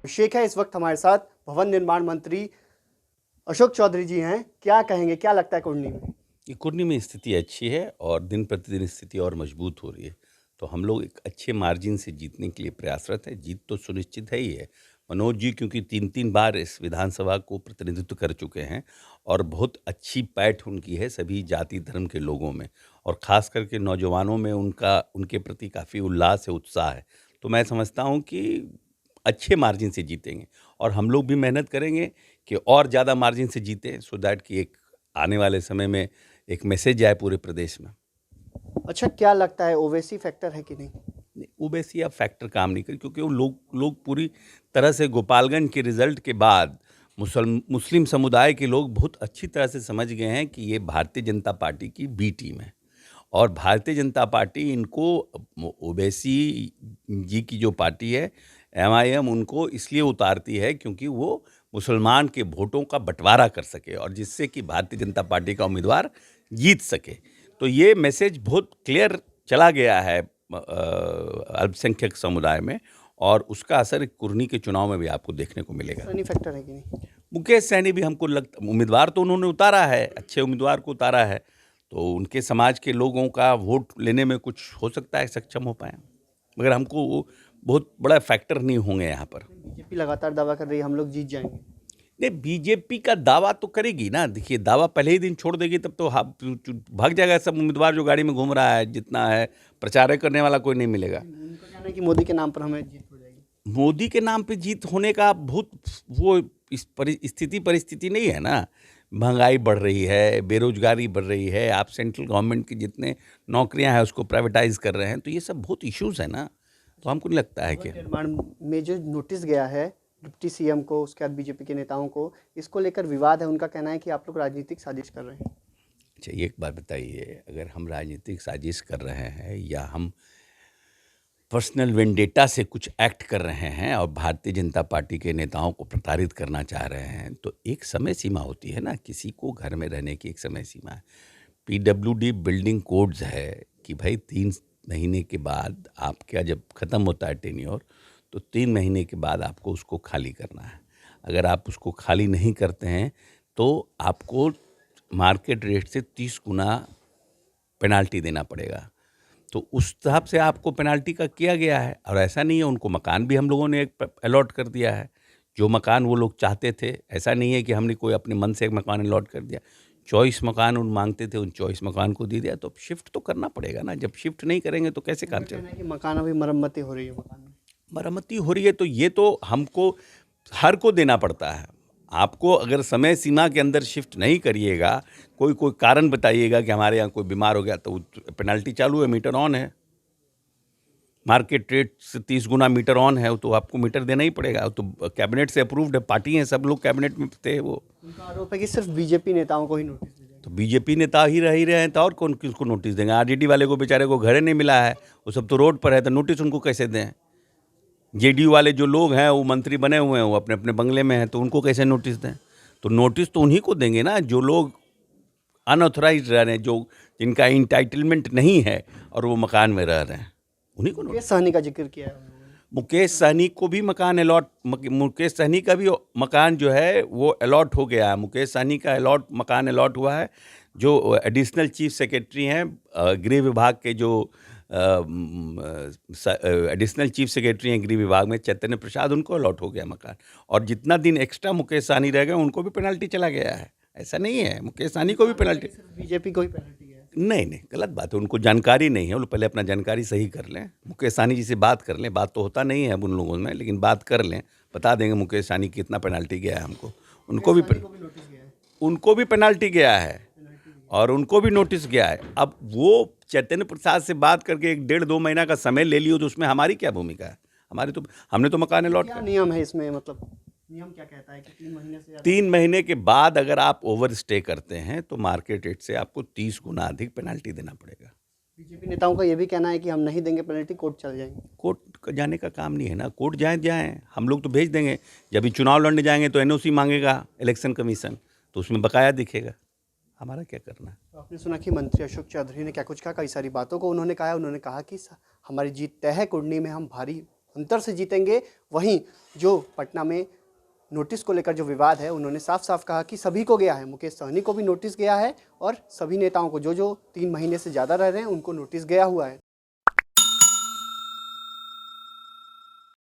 शेख है इस वक्त हमारे साथ भवन निर्माण मंत्री अशोक चौधरी जी हैं। क्या कहेंगे, क्या लगता है कुंडली में? ये कुर्नी में स्थिति अच्छी है और दिन प्रतिदिन स्थिति और मजबूत हो रही है। तो हम लोग एक अच्छे मार्जिन से जीतने के लिए प्रयासरत हैं। जीत तो सुनिश्चित है ही है। मनोज जी क्योंकि 3-3 बार इस विधानसभा को प्रतिनिधित्व कर चुके हैं और बहुत अच्छी पैठ उनकी है सभी जाति धर्म के लोगों में, और ख़ास करके नौजवानों में उनके प्रति काफ़ी उल्लास है, उत्साह है। तो मैं समझता हूँ कि अच्छे मार्जिन से जीतेंगे और हम लोग भी मेहनत करेंगे कि और ज़्यादा मार्जिन से जीतें, सो दैट कि एक आने वाले समय में एक मैसेज आए पूरे प्रदेश में। अच्छा, क्या लगता है ओवैसी फैक्टर है कि नहीं? ओबीसी अब फैक्टर काम नहीं करे क्योंकि वो लोग पूरी तरह से गोपालगंज के रिजल्ट के बाद मुस्लिम समुदाय के लोग बहुत अच्छी तरह से समझ गए हैं कि ये भारतीय जनता पार्टी की बी टीम है और भारतीय जनता पार्टी इनको ओबीसी जी की जो पार्टी है एमआईएम उनको इसलिए उतारती है क्योंकि वो मुसलमान के वोटों का बंटवारा कर सके और जिससे कि भारतीय जनता पार्टी का उम्मीदवार जीत सके। तो ये मैसेज बहुत क्लियर चला गया है अल्पसंख्यक समुदाय में और उसका असर कुर्नी के चुनाव में भी आपको देखने को मिलेगा। सनी फैक्टर है कि नहीं? मुकेश सहनी भी हमको लगता उम्मीदवार तो उन्होंने उतारा है, अच्छे उम्मीदवार को उतारा है, तो उनके समाज के लोगों का वोट लेने में कुछ हो सकता है सक्षम हो पाए, मगर हमको वो बहुत बड़ा फैक्टर नहीं होंगे यहाँ पर। बीजेपी लगातार दावा कर रही है हम लोग जीत जाएंगे। नहीं, बीजेपी का दावा तो करेगी ना। देखिए, दावा पहले ही दिन छोड़ देगी तब तो भाग जाएगा सब उम्मीदवार जो गाड़ी में घूम रहा है, जितना है प्रचार करने वाला कोई नहीं मिलेगा। उनका कहना है कि मोदी के नाम पर हमें जीत हो जाएगी। मोदी के नाम पे जीत होने का बहुत वो स्थिति परिस्थिति नहीं है ना। महंगाई बढ़ रही है, बेरोजगारी बढ़ रही है, आप सेंट्रल गवर्नमेंट की जितने नौकरियां हैं उसको प्राइवेटाइज कर रहे हैं, तो ये सब बहुत इश्यूज है ना। तो हमको नहीं लगता है कि निर्माण में जो नोटिस गया है डिप्टी सीएम को, उसके बाद बीजेपी के नेताओं को, इसको लेकर विवाद है। उनका कहना है कि आप लोग राजनीतिक साजिश कर रहे हैं। अच्छा, एक बात बताइए, अगर हम राजनीतिक साजिश कर रहे हैं या हम पर्सनल वेंडेटा से कुछ एक्ट कर रहे हैं और भारतीय जनता पार्टी के नेताओं को प्रताड़ित करना चाह रहे हैं, तो एक समय सीमा होती है ना, किसी को घर में रहने की एक समय सीमा है। पीडब्ल्यूडी बिल्डिंग कोड्स है कि भाई 3 महीने के बाद आपका जब ख़त्म होता है टेन्योर, तो 3 महीने के बाद आपको उसको खाली करना है। अगर आप उसको खाली नहीं करते हैं तो आपको मार्केट रेट से 30 गुना पेनाल्टी देना पड़ेगा। तो उस हिसाब से आपको पेनाल्टी का किया गया है और ऐसा नहीं है, उनको मकान भी हम लोगों ने एक अलॉट कर दिया है, जो मकान वो लोग चाहते थे। ऐसा नहीं है कि हमने कोई अपने मन से एक मकान अलॉट कर दिया। 24 मकान उन मांगते थे, उन 24 मकान को दे दिया। तो शिफ्ट तो करना पड़ेगा ना, जब शिफ्ट नहीं करेंगे तो कैसे काम चलेगा? कि मकान अभी मरम्मती हो रही है, मकान में मरम्मती हो रही है तो ये तो हमको हर को देना पड़ता है। आपको अगर समय सीमा के अंदर शिफ्ट नहीं करिएगा, कोई कारण बताइएगा कि हमारे यहाँ कोई बीमार हो गया, तो पेनल्टी चालू है, मीटर ऑन है। मार्केट रेट से 30 गुना मीटर ऑन है, तो आपको मीटर देना ही पड़ेगा। तो कैबिनेट से अप्रूव्ड है, पार्टी हैं, सब लोग कैबिनेट में थे। वो उनका आरोप है कि सिर्फ बीजेपी नेताओं को ही नोटिस दिया जाए। तो बीजेपी नेता ही रह रहे हैं तो और कौन किसको नोटिस देंगे? आरजेडी वाले को बेचारे को घर नहीं मिला है, वो सब तो रोड पर है, तो नोटिस उनको कैसे दें? जेडीयू वाले जो लोग हैं वो मंत्री बने हुए हैं, वो अपने अपने बंगले में हैं, तो उनको कैसे नोटिस दें? तो नोटिस तो उन्हीं को देंगे ना जो लोग अनऑथराइज रह रहे हैं, जो जिनका इंटाइटलमेंट नहीं है और वो मकान में रह रहे हैं, उन्हीं को मुकेश सहनी का जिक्र किया है। मुकेश सहनी को भी मकान अलॉट, मुकेश सहनी का भी मकान जो है वो अलॉट हो गया है। मुकेश सहनी का मकान अलॉट हुआ है। जो एडिशनल चीफ सेक्रेटरी हैं गृह विभाग के, जो एडिशनल चीफ सेक्रेटरी हैं गृह विभाग में, चैतन्य प्रसाद, उनको अलॉट हो गया मकान। और जितना दिन एक्स्ट्रा मुकेश सहनी रह गए उनको भी पेनल्टी चला गया है। ऐसा नहीं है, मुकेश सहनी को भी पेनल्टी। बीजेपी को ही पेनल्टी है? नहीं, गलत बात है, उनको जानकारी नहीं है। वो पहले अपना जानकारी सही कर लें, मुकेश सहनी जी से बात कर लें। बात तो होता नहीं है उन लोगों में, लेकिन बात कर लें, बता देंगे मुकेश सहनी कितना पेनल्टी गया है हमको। उनको भी पेनल्टी गया है और उनको भी नोटिस गया है। अब वो चैतन्य प्रसाद से बात करके 1-1.5-2 महीना का समय ले लियो, तो उसमें हमारी क्या भूमिका है? हमने तो मकान अलॉट कर। नियम है इसमें, मतलब नियम क्या कहता है कि 3 महीने से 3 महीने के बाद अगर आप ओवर स्टे करते हैं तो मार्केट रेट से आपको 30 गुना अधिक पेनल्टी देना पड़ेगा। बीजेपी नेताओं का ये भी कहना है कि हम नहीं देंगे पेनल्टी, कोर्ट चल जाएंगे। कोर्ट जाने का काम नहीं है ना, कोर्ट जाएं, हम लोग तो भेज देंगे। जब भी चुनाव लड़ने जाएंगे तो एनओसी मांगेगा इलेक्शन कमीशन, तो उसमें बकाया दिखेगा। हमारा क्या करना है? तो आपने सुना कि मंत्री अशोक चौधरी ने क्या कुछ कहा, कई सारी बातों को उन्होंने कहा कि हमारी जीत तय है, कुंडली में हम भारी अंतर से जीतेंगे। वहीं जो पटना में नोटिस को लेकर जो विवाद है, उन्होंने साफ साफ कहा कि सभी को गया है, मुकेश सहनी को भी नोटिस गया है और सभी नेताओं को जो 3 महीने से ज़्यादा रह रहे हैं उनको नोटिस गया हुआ है।